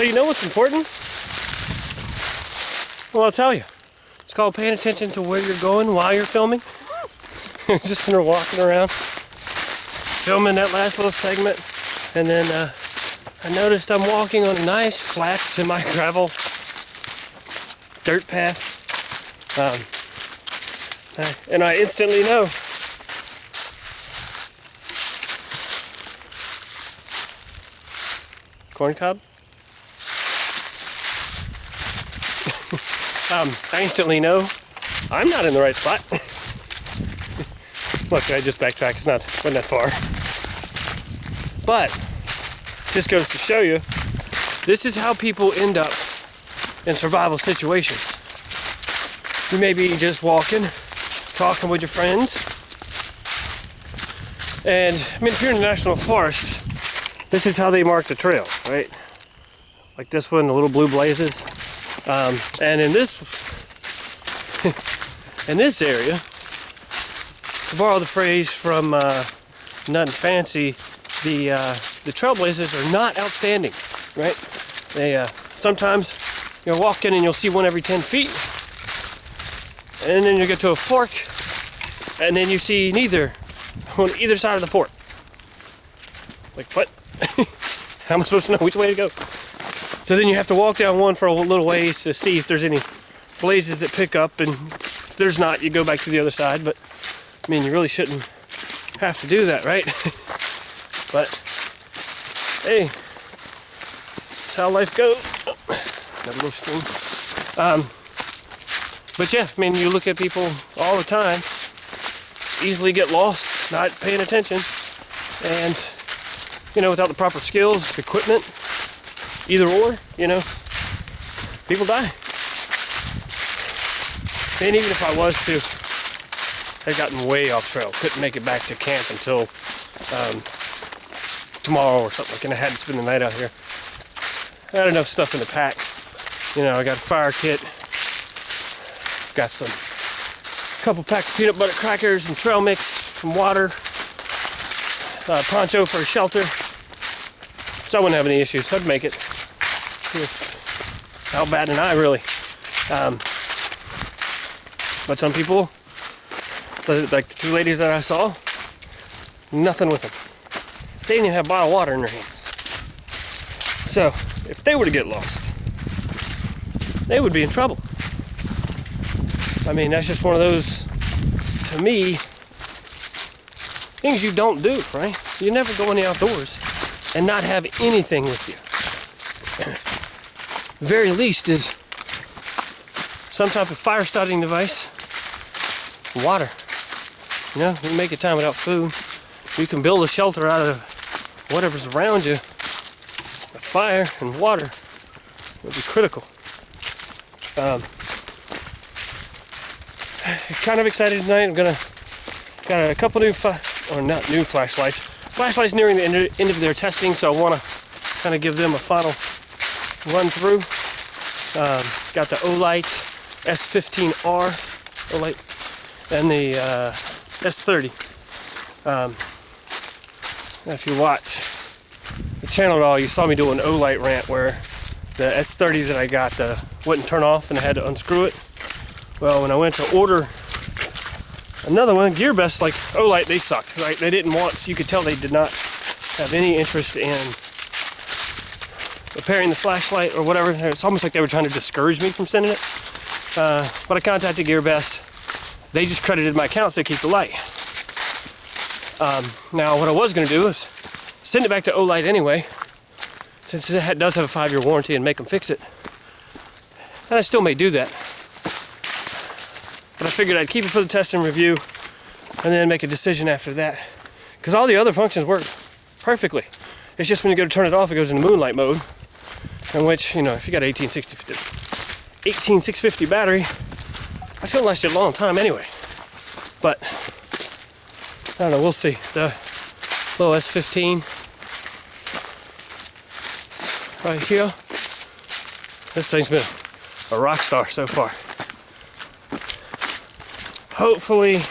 you know what's important? Well, I'll tell you. It's called paying attention to where you're going while you're filming. Just when we're walking around, filming that last little segment, and then I noticed I'm walking on a nice, flat, semi-gravel dirt path, and I instantly know corn cob. I instantly know I'm not in the right spot. Look, I just backtracked. It's wasn't that far. But just goes to show you, this is how people end up in survival situations. You may be just walking, talking with your friends, and I mean, if you're in a national forest, this is how they mark the trail, right? Like this one, the little blue blazes. And in this area, to borrow the phrase from Nothing Fancy, the trailblazers are not outstanding, right? They sometimes you'll walk in and you'll see one every 10 feet, and then you get to a fork, and then you see neither on either side of the fork. Like, what? How am I supposed to know which way to go? So then you have to walk down one for a little ways to see if there's any blazes that pick up, and if there's not, you go back to the other side. But I mean, you really shouldn't have to do that, right? But hey, that's how life goes. Oh, got a little stream. But yeah, I mean, you look at people all the time, easily get lost, not paying attention, and you know, without the proper skills, equipment, either or, you know, people die. And even if I was to, I'd gotten way off trail, couldn't make it back to camp until tomorrow or something like that, and I had to spend the night out here. I had enough stuff in the pack. You know, I got a fire kit, got couple packs of peanut butter crackers and trail mix, some water, poncho for a shelter. So I wouldn't have any issues. I'd make it. How bad an eye, really. But some people, like the two ladies that I saw, nothing with them. They didn't even have a bottle of water in their hands. So if they were to get lost, they would be in trouble. I mean, that's just one of those, to me, things you don't do, right? You never go in the outdoors and not have anything with you. Very least is some type of fire starting device, water. You know, you make a time without food. You can build a shelter out of whatever's around you. But fire and water will be critical. Kind of excited tonight. Got a couple new flashlights. Flashlights nearing the end of their testing, so I want to kind of give them a final run through. Got the Uwharrie S15R Olight and the S30. If you watch the channel at all, you saw me do an Olight rant where the S30 that I got wouldn't turn off and I had to unscrew it. Well, when I went to order another one, GearBest, like Olight, they sucked, right? They didn't want, you could tell they did not have any interest in repairing the flashlight or whatever. It's almost like they were trying to discourage me from sending it. But I contacted GearBest. They just credited my account so they keep the light. Now, what I was going to do is send it back to Olight anyway, since it does have a 5-year warranty, and make them fix it. And I still may do that. But I figured I'd keep it for the test and review, and then make a decision after that. Because all the other functions work perfectly. It's just when you go to turn it off, it goes into moonlight mode. In which, you know, if you got an 18650 battery, that's going to last you a long time anyway. But, I don't know, we'll see. The little S15 right here. This thing's been a rock star so far. Hopefully,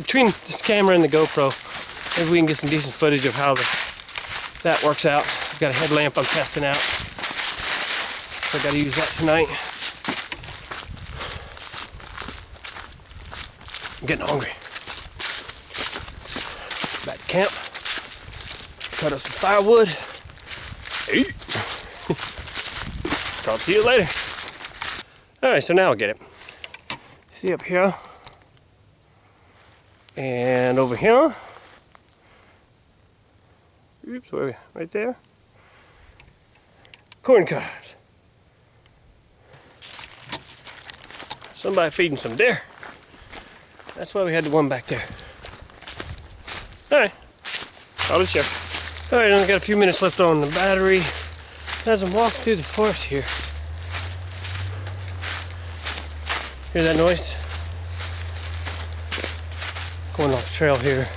between this camera and the GoPro, maybe we can get some decent footage of how that works out. I've got a headlamp I'm testing out, so I got to use that tonight. I'm getting hungry. Back to camp. Cut up some firewood. Eat. Talk to you later. Alright, so now I'll get it. See up here. And over here. Oops, right there. Corn cobs. Somebody feeding some deer. That's why we had the one back there. Alright. I'll just share. Alright, only got a few minutes left on the battery. As I'm walking through the forest here. Hear that noise? Going off the trail here.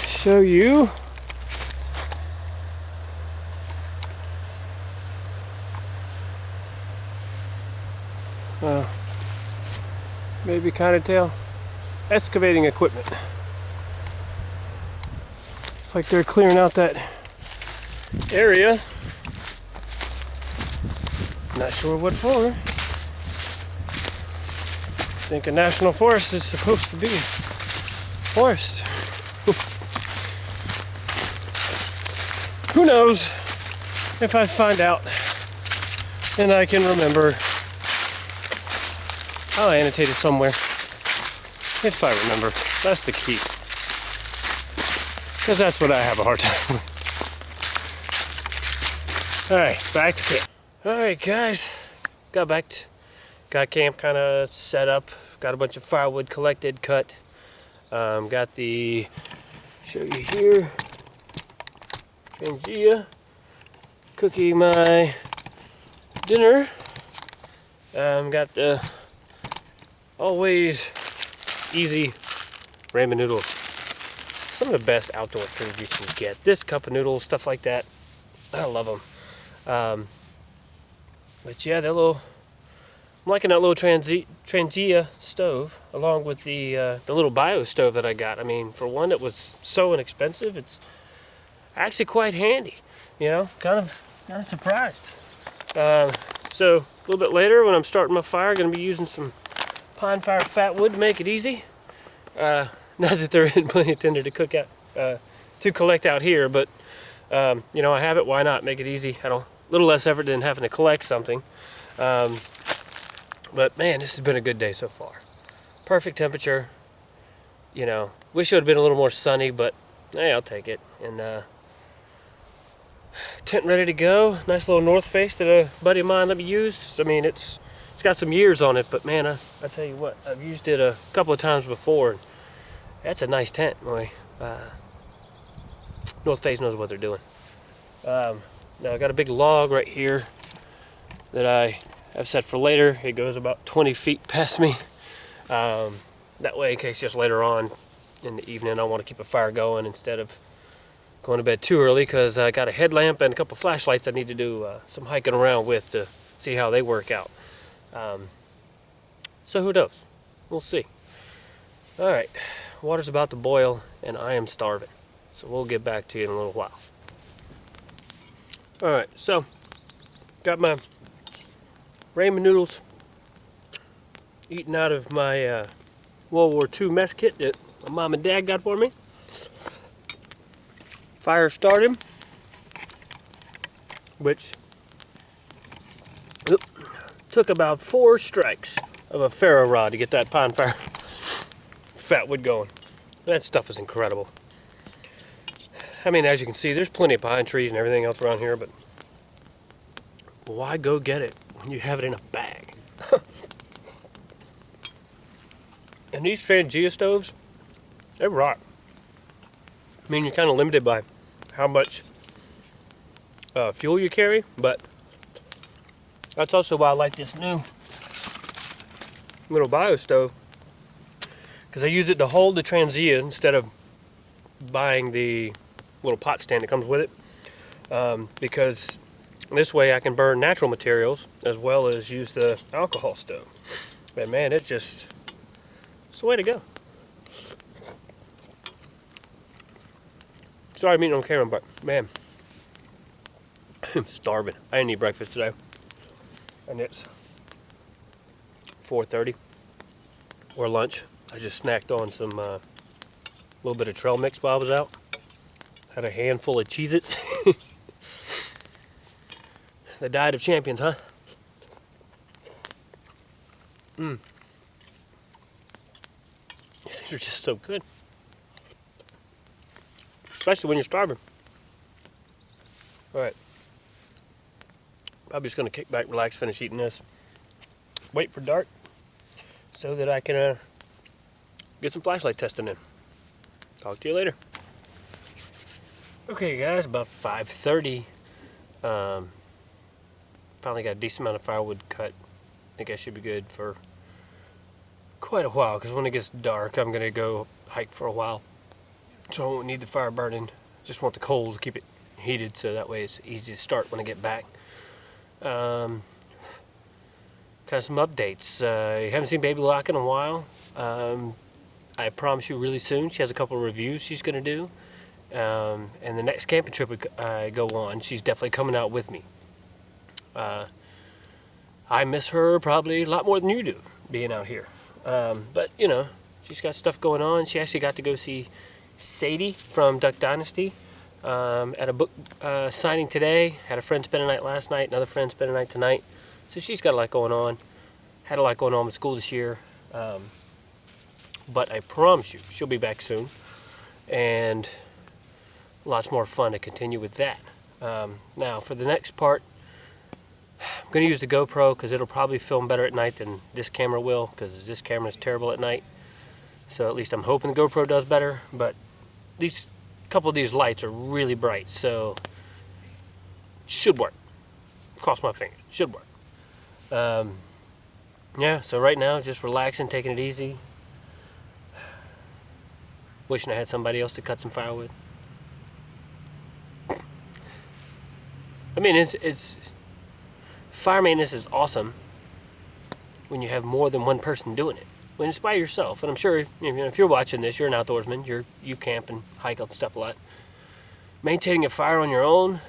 Show you. Maybe kind of tell. Excavating equipment. It's like they're clearing out that area. Not sure what for. I think a national forest is supposed to be forest. Who knows? If I find out and I can remember, I'll annotate it somewhere. If I remember. That's the key. Because that's what I have a hard time with. Alright, back to camp. Alright guys. Got camp kind of set up. Got a bunch of firewood collected, cut. Got the, show you here, Pangea. Cooking my dinner. Got the always easy ramen noodles. Some of the best outdoor food you can get. This cup of noodles, stuff like that. I love them. But yeah, that little, I'm liking that little Pangea stove, along with the little bio stove that I got. I mean, for one that was so inexpensive, it's actually quite handy. You know, kind of surprised. So a little bit later, when I'm starting my fire, I'm going to be using some pine fire fat wood to make it easy. Not that there isn't plenty of tinder to cook out, to collect out here, but you know, I have it. Why not make it easy? A little less effort than having to collect something. But man, this has been a good day so far. Perfect temperature. You know, wish it would have been a little more sunny, but hey, I'll take it. And tent ready to go. Nice little North Face that a buddy of mine let me use. I mean, it's got some years on it, but man, I tell you what, I've used it a couple of times before. And that's a nice tent, boy. North Face knows what they're doing. Now I got a big log right here that I have set for later. It goes about 20 feet past me. That way, in case just later on in the evening I want to keep a fire going instead of going to bed too early, because I got a headlamp and a couple flashlights I need to do some hiking around with to see how they work out. So who knows? We'll see. Alright, water's about to boil and I am starving. So we'll get back to you in a little while. Alright, so got my ramen noodles, eating out of my World War II mess kit that my mom and dad got for me. Fire started, which took about 4 strikes of a ferro rod to get that pine fire fat wood going. That stuff is incredible. I mean, as you can see, there's plenty of pine trees and everything else around here, but why go get it when you have it in a bag? And these Pangea stoves, they rock. I mean, you're kind of limited by how much fuel you carry, but that's also why I like this new little bio stove, because I use it to hold the Pangea instead of buying the little pot stand that comes with it, because this way I can burn natural materials as well as use the alcohol stove. But man, it's the way to go. Sorry I'm eating on camera, but man, I'm starving. I didn't eat breakfast today. And it's 4:30 or lunch. I just snacked on some little bit of trail mix while I was out. Had a handful of Cheez-Its. The diet of champions, huh? These things are just so good. Especially when you're starving. Alright. I'm just going to kick back, relax, finish eating this. Wait for dark so that I can get some flashlight testing in. Talk to you later. Okay guys, about 5:30. Finally got a decent amount of firewood cut. I think I should be good for quite a while, because when it gets dark I'm going to go hike for a while. So I won't need the fire burning. Just want the coals to keep it heated so that way it's easy to start when I get back. Kind of some updates. You haven't seen Baby Lock in a while. I promise you really soon. She has a couple of reviews she's going to do. And the next camping trip I go on, she's definitely coming out with me. I miss her probably a lot more than you do, being out here. But, you know, she's got stuff going on. She actually got to go see Sadie from Duck Dynasty at a book signing today. Had a friend spend a night last night, another friend spend a night tonight. So she's got a lot going on. Had a lot going on with school this year. But I promise you, she'll be back soon. And lots more fun to continue with that. Now, for the next part, I'm going to use the GoPro because it'll probably film better at night than this camera will, because this camera is terrible at night. So at least I'm hoping the GoPro does better. But these couple of these lights are really bright, so should work. Cross my fingers. Should work. Yeah, so right now, just relaxing, taking it easy. Wishing I had somebody else to cut some firewood. I mean, it's fire maintenance is awesome when you have more than one person doing it. When it's by yourself, and I'm sure if you're watching this, you're an outdoorsman. You camp and hike and stuff a lot. Maintaining a fire on your own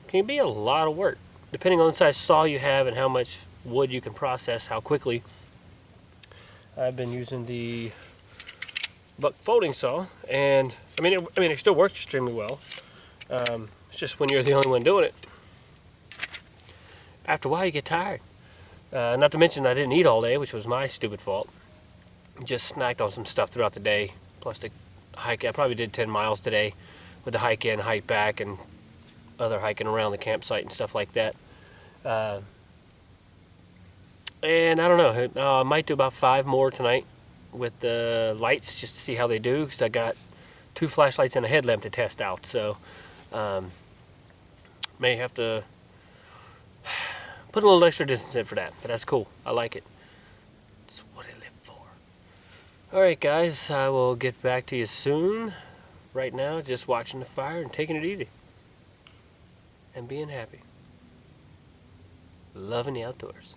can be a lot of work, depending on the size saw you have and how much wood you can process, how quickly. I've been using the buck folding saw, and I mean it still works extremely well. It's just when you're the only one doing it, after a while you get tired. Not to mention I didn't eat all day, which was my stupid fault. Just snacked on some stuff throughout the day, plus the hike. I probably did 10 miles today with the hike in, hike back, and other hiking around the campsite and stuff like that. And I don't know, I might do about 5 more tonight with the lights, just to see how they do, because I got 2 flashlights and a headlamp to test out. So may have to put a little extra distance in for that, but that's cool. I like it. It's what I live for. Alright guys, I will get back to you soon. Right now, just watching the fire and taking it easy. And being happy. Loving the outdoors.